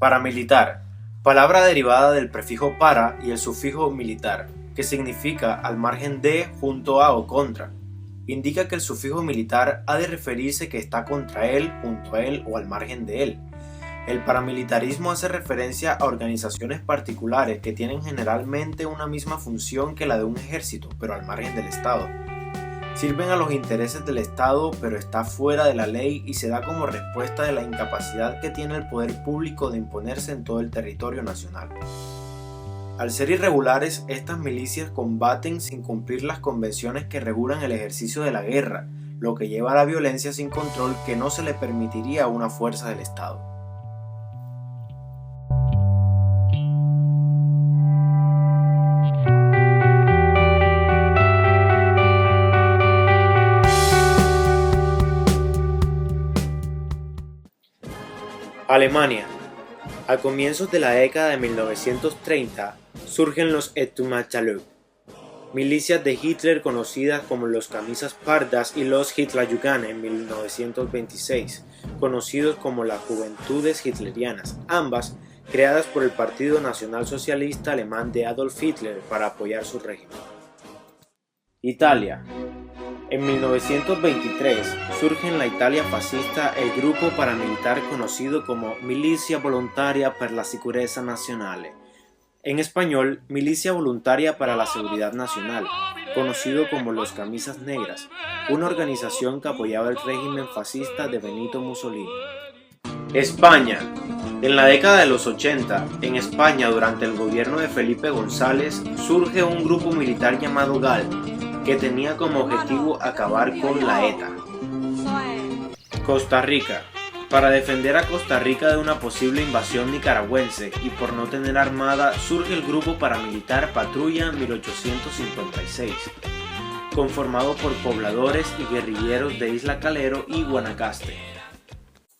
Paramilitar, palabra derivada del prefijo para y el sufijo militar, que significa al margen de, junto a o contra. Indica que el sufijo militar ha de referirse que está contra él, junto a él o al margen de él. El paramilitarismo hace referencia a organizaciones particulares que tienen generalmente una misma función que la de un ejército, pero al margen del Estado. Sirven a los intereses del Estado, pero está fuera de la ley y se da como respuesta de la incapacidad que tiene el poder público de imponerse en todo el territorio nacional. Al ser irregulares, estas milicias combaten sin cumplir las convenciones que regulan el ejercicio de la guerra, lo que lleva a la violencia sin control que no se le permitiría a una fuerza del Estado. Alemania. A comienzos de la década de 1930 surgen los Sturmabteilung, milicias de Hitler conocidas como los Camisas Pardas y los Hitlerjugend en 1926, conocidos como las Juventudes Hitlerianas, ambas creadas por el Partido Nacional Socialista Alemán de Adolf Hitler para apoyar su régimen. Italia. En 1923 surge en la Italia fascista el grupo paramilitar conocido como Milizia Volontaria per la Sicurezza Nazionale, en español Milicia Voluntaria para la Seguridad Nacional, conocido como los Camisas Negras, una organización que apoyaba el régimen fascista de Benito Mussolini. España. En la década de los 80, en España durante el gobierno de Felipe González, surge un grupo militar llamado GAL, que tenía como objetivo acabar con la ETA. Costa Rica. Para defender a Costa Rica de una posible invasión nicaragüense y por no tener armada, surge el grupo paramilitar Patrulla 1856, conformado por pobladores y guerrilleros de Isla Calero y Guanacaste.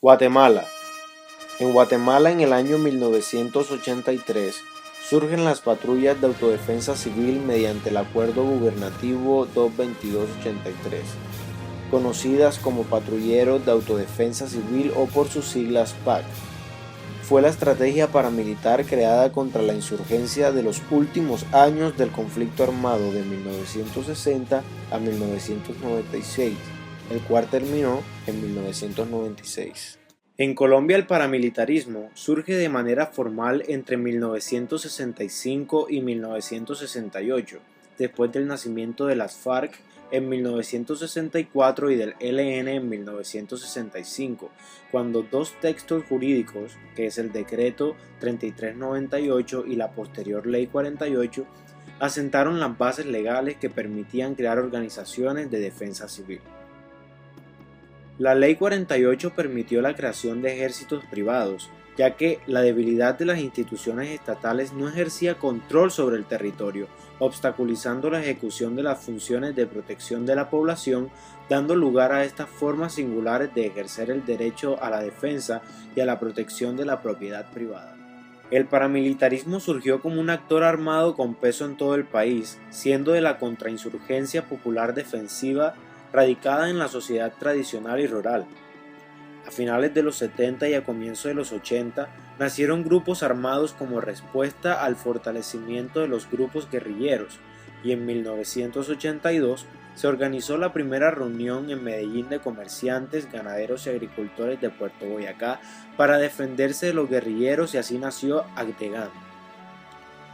Guatemala. En Guatemala, en el año 1983, surgen las patrullas de autodefensa civil mediante el Acuerdo Gubernativo 22283, conocidas como patrulleros de autodefensa civil o por sus siglas PAC. Fue la estrategia paramilitar creada contra la insurgencia de los últimos años del conflicto armado de 1960 a 1996, el cual terminó en 1996. En Colombia el paramilitarismo surge de manera formal entre 1965 y 1968, después del nacimiento de las FARC en 1964 y del ELN en 1965, cuando dos textos jurídicos, que es el Decreto 3398 y la posterior Ley 48, asentaron las bases legales que permitían crear organizaciones de defensa civil. La Ley 48 permitió la creación de ejércitos privados, ya que la debilidad de las instituciones estatales no ejercía control sobre el territorio, obstaculizando la ejecución de las funciones de protección de la población, dando lugar a estas formas singulares de ejercer el derecho a la defensa y a la protección de la propiedad privada. El paramilitarismo surgió como un actor armado con peso en todo el país, siendo de la contrainsurgencia popular defensiva radicada en la sociedad tradicional y rural. A finales de los 70 y a comienzos de los 80 nacieron grupos armados como respuesta al fortalecimiento de los grupos guerrilleros, y en 1982 se organizó la primera reunión en Medellín de comerciantes, ganaderos y agricultores de Puerto Boyacá para defenderse de los guerrilleros, y así nació ACDEGAN.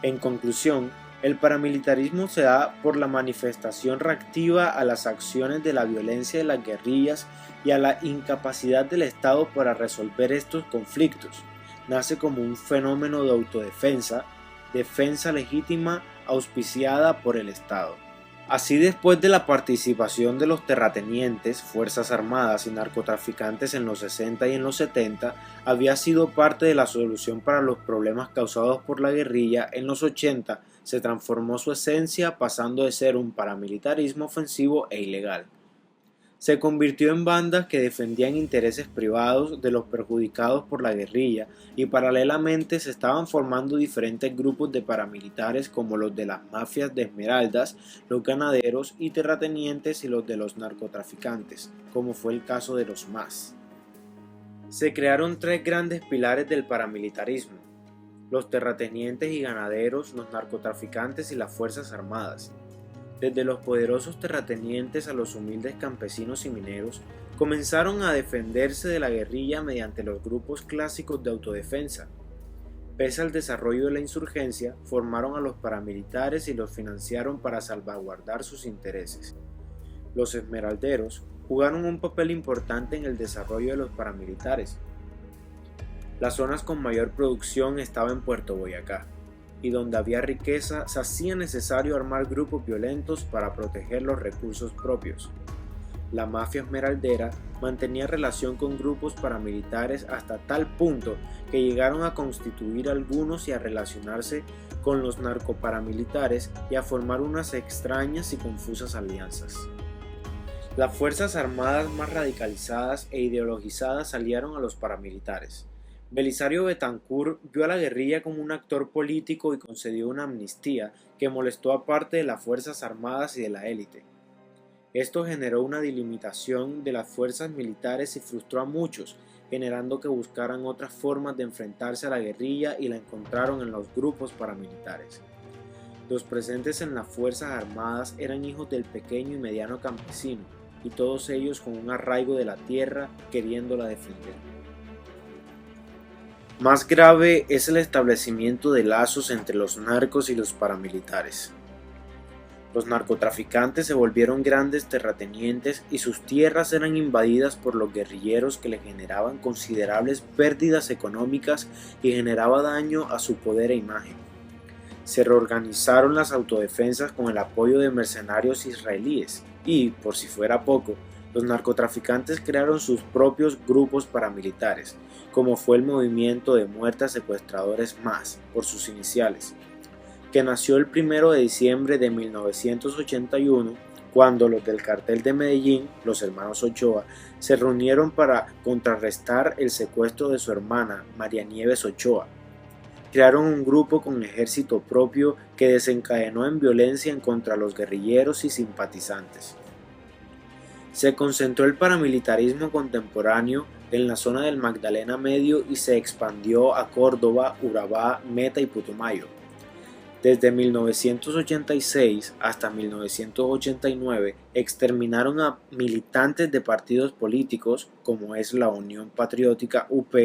En conclusión, el paramilitarismo se da por la manifestación reactiva a las acciones de la violencia de las guerrillas y a la incapacidad del Estado para resolver estos conflictos. Nace como un fenómeno de autodefensa, defensa legítima auspiciada por el Estado. Así, después de la participación de los terratenientes, fuerzas armadas y narcotraficantes en los 60 y en los 70, había sido parte de la solución para los problemas causados por la guerrilla. En los 80 se transformó su esencia, pasando de ser un paramilitarismo ofensivo e ilegal. Se convirtió en bandas que defendían intereses privados de los perjudicados por la guerrilla, y paralelamente se estaban formando diferentes grupos de paramilitares como los de las mafias de Esmeraldas, los ganaderos y terratenientes y los de los narcotraficantes, como fue el caso de los MAS. Se crearon tres grandes pilares del paramilitarismo: los terratenientes y ganaderos, los narcotraficantes y las fuerzas armadas. Desde los poderosos terratenientes a los humildes campesinos y mineros, comenzaron a defenderse de la guerrilla mediante los grupos clásicos de autodefensa. Pese al desarrollo de la insurgencia, formaron a los paramilitares y los financiaron para salvaguardar sus intereses. Los esmeralderos jugaron un papel importante en el desarrollo de los paramilitares. Las zonas con mayor producción estaban en Puerto Boyacá, y donde había riqueza se hacía necesario armar grupos violentos para proteger los recursos propios. La mafia esmeraldera mantenía relación con grupos paramilitares hasta tal punto que llegaron a constituir algunos y a relacionarse con los narcoparamilitares y a formar unas extrañas y confusas alianzas. Las fuerzas armadas más radicalizadas e ideologizadas aliaron a los paramilitares. Belisario Betancur vio a la guerrilla como un actor político y concedió una amnistía que molestó a parte de las fuerzas armadas y de la élite. Esto generó una delimitación de las fuerzas militares y frustró a muchos, generando que buscaran otras formas de enfrentarse a la guerrilla y la encontraron en los grupos paramilitares. Los presentes en las fuerzas armadas eran hijos del pequeño y mediano campesino, y todos ellos con un arraigo de la tierra queriéndola defender. Más grave es el establecimiento de lazos entre los narcos y los paramilitares. Los narcotraficantes se volvieron grandes terratenientes y sus tierras eran invadidas por los guerrilleros que le generaban considerables pérdidas económicas y generaba daño a su poder e imagen. Se reorganizaron las autodefensas con el apoyo de mercenarios israelíes y, por si fuera poco, los narcotraficantes crearon sus propios grupos paramilitares, como fue el movimiento de Muertas Secuestradores Más, por sus iniciales, que nació el 1 de diciembre de 1981, cuando los del cartel de Medellín, los hermanos Ochoa, se reunieron para contrarrestar el secuestro de su hermana, María Nieves Ochoa. Crearon un grupo con ejército propio que desencadenó en violencia en contra los guerrilleros y simpatizantes. Se concentró el paramilitarismo contemporáneo en la zona del Magdalena Medio y se expandió a Córdoba, Urabá, Meta y Putumayo. Desde 1986 hasta 1989 exterminaron a militantes de partidos políticos como es la Unión Patriótica UP,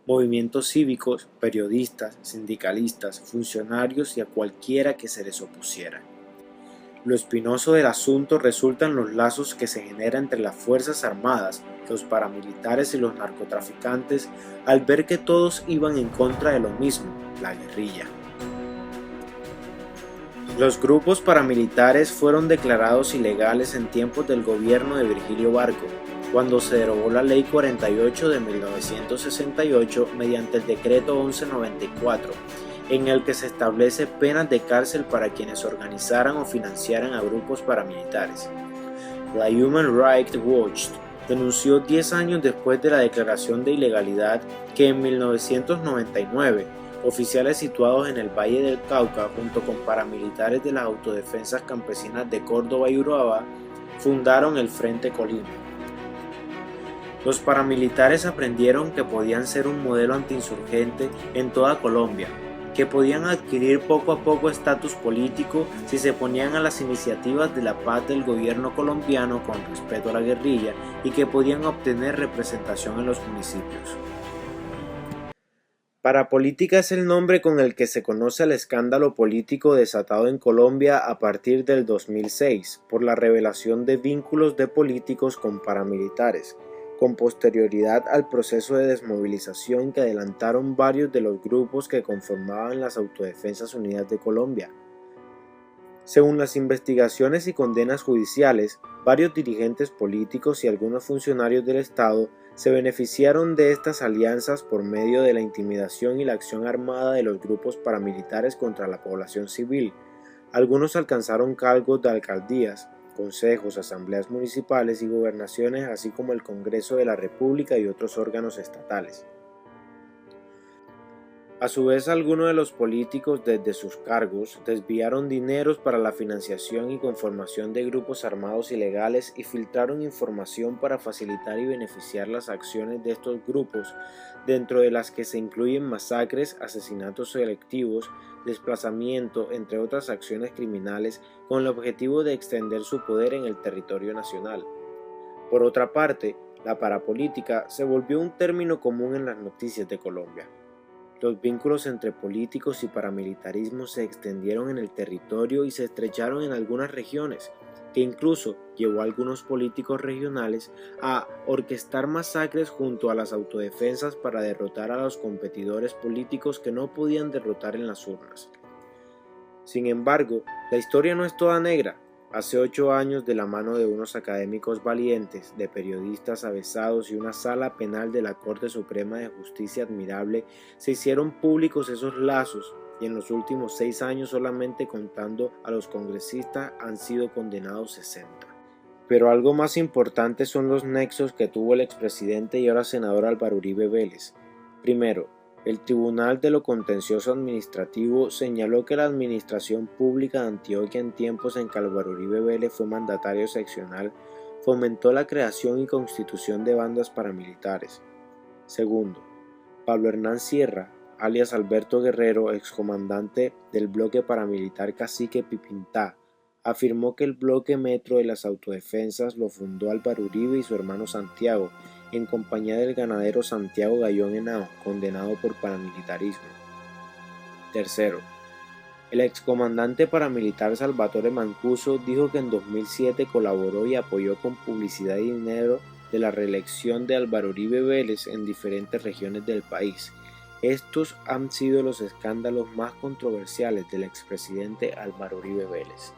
movimientos cívicos, periodistas, sindicalistas, funcionarios y a cualquiera que se les opusiera. Lo espinoso del asunto resulta en los lazos que se generan entre las fuerzas armadas, los paramilitares y los narcotraficantes al ver que todos iban en contra de lo mismo, la guerrilla. Los grupos paramilitares fueron declarados ilegales en tiempos del gobierno de Virgilio Barco, cuando se derogó la Ley 48 de 1968 mediante el Decreto 1194, en el que se establece penas de cárcel para quienes organizaran o financiaran a grupos paramilitares. La Human Rights Watch denunció 10 años después de la declaración de ilegalidad que en 1999 oficiales situados en el Valle del Cauca junto con paramilitares de las autodefensas campesinas de Córdoba y Urabá fundaron el Frente Colima. Los paramilitares aprendieron que podían ser un modelo antiinsurgente en toda Colombia, que podían adquirir poco a poco estatus político si se ponían a las iniciativas de la paz del gobierno colombiano con respeto a la guerrilla y que podían obtener representación en los municipios. Parapolítica es el nombre con el que se conoce al escándalo político desatado en Colombia a partir del 2006 por la revelación de vínculos de políticos con paramilitares, con posterioridad al proceso de desmovilización que adelantaron varios de los grupos que conformaban las Autodefensas Unidas de Colombia. Según las investigaciones y condenas judiciales, varios dirigentes políticos y algunos funcionarios del Estado se beneficiaron de estas alianzas por medio de la intimidación y la acción armada de los grupos paramilitares contra la población civil. Algunos alcanzaron cargos de alcaldías, consejos, asambleas municipales y gobernaciones, así como el Congreso de la República y otros órganos estatales. A su vez, algunos de los políticos desde sus cargos desviaron dineros para la financiación y conformación de grupos armados ilegales y filtraron información para facilitar y beneficiar las acciones de estos grupos, dentro de las que se incluyen masacres, asesinatos selectivos, desplazamiento, entre otras acciones criminales, con el objetivo de extender su poder en el territorio nacional. Por otra parte, la parapolítica se volvió un término común en las noticias de Colombia. Los vínculos entre políticos y paramilitarismo se extendieron en el territorio y se estrecharon en algunas regiones, que incluso llevó a algunos políticos regionales a orquestar masacres junto a las autodefensas para derrotar a los competidores políticos que no podían derrotar en las urnas. Sin embargo, la historia no es toda negra. Hace 8 años, de la mano de unos académicos valientes, de periodistas avesados y una sala penal de la Corte Suprema de Justicia admirable, se hicieron públicos esos lazos, y en los últimos 6 años, solamente contando a los congresistas, han sido condenados 60. Pero algo más importante son los nexos que tuvo el expresidente y ahora senador Álvaro Uribe Vélez. Primero, el Tribunal de lo Contencioso Administrativo señaló que la Administración Pública de Antioquia, en tiempos en que Álvaro Uribe Vélez fue mandatario seccional, fomentó la creación y constitución de bandas paramilitares. Segundo, Pablo Hernán Sierra, alias Alberto Guerrero, excomandante del bloque paramilitar Cacique Pipintá, afirmó que el bloque Metro de las Autodefensas lo fundó Álvaro Uribe y su hermano Santiago, en compañía del ganadero Santiago Gallón Henao, condenado por paramilitarismo. Tercero, el excomandante paramilitar Salvatore Mancuso dijo que en 2007 colaboró y apoyó con publicidad y dinero de la reelección de Álvaro Uribe Vélez en diferentes regiones del país. Estos han sido los escándalos más controversiales del expresidente Álvaro Uribe Vélez.